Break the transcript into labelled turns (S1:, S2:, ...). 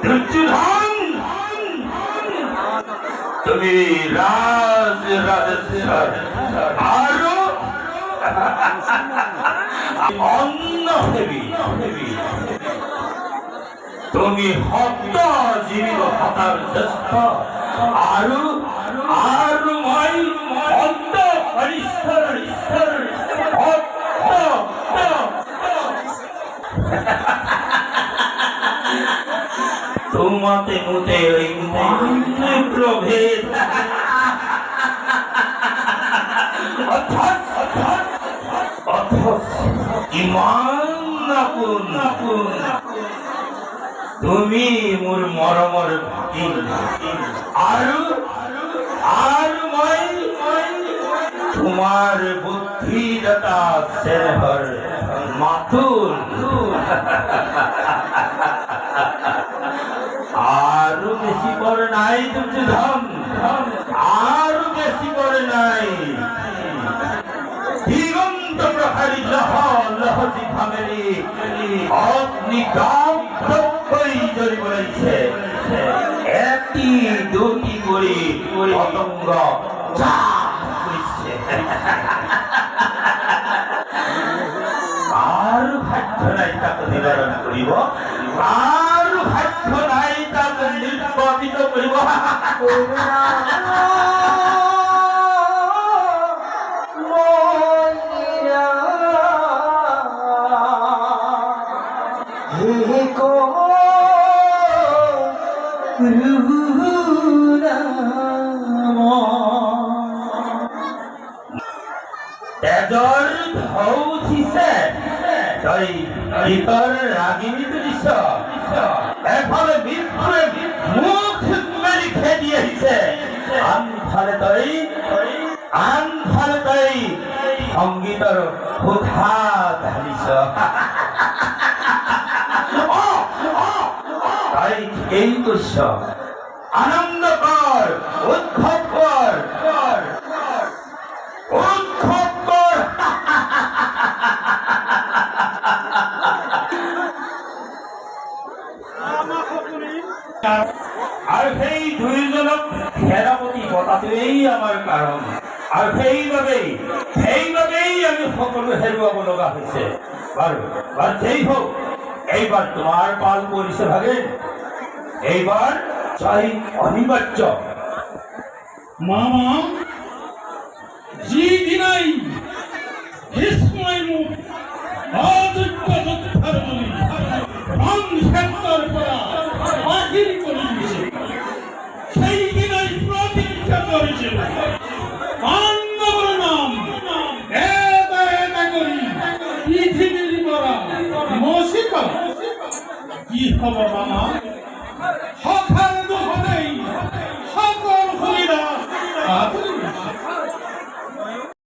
S1: দুর্যোধন তুমি রাজেশ্বর আরো অন্য দেবী তুমি হত্যা জীবিত হতার চেষ্ট আরো আরো মই অন্ত হরিশ্বর তোমাতে মুতে ওই প্রভেদ ইমান তুমি মোর মরমর ভাগি আৰু মই তোমার বুদ্ধি দাতা স্নেহর মাতুল আরো বেশি করে নাই দুর্যোধন আরো বেশি করে নাই দিগন্ত প্রহারী লহ লহজি ভামেরি অগ্নি দগ্ধ হই জ্বলি পড়েছে একটি দুটি করে পতঙ্গ আর ভাগ্য নাই তাকে নিবারণ করিব আর ভাগ্য নাই তাকে নির্বাপিত করিব তেজৰ ঢৌ উঠিছে তই ভিতৰ ৰাগিনী তুলিছ এফালে বিফালে মুখ মেলি খেদি আহিছে আনফালে তই সংগীতৰ সুধা ঢালিছ তই ঠিকেই কৈছ আনন্দ কৰ উৎসৱ কৰ আর সেই দুইজনক সেনাপতি পতাটোৱেই আমাৰ কাৰণ আৰু সেইবাবেই আমি সকলো হেৰুৱাব লগা হৈছে বাৰু যেই হোক এইবাৰ তোমাৰ পাল পৰিছে ভাগে এইবাৰ চাই অনিবাৰ্য
S2: মামা যি দিনাই ভীষ্মই মোক অযোগ্য যোদ্ধাৰ বুলি ক্ষেত্ৰৰ পৰা বাহিৰ কৰি দিছে সেই দিনাই প্ৰতিজ্ঞা কৰিছিল পাণ্ডৱৰ নাম এটা এটা কৰি পৃথিৱীৰ পৰা মচি পেলাম কি হ'ব মামা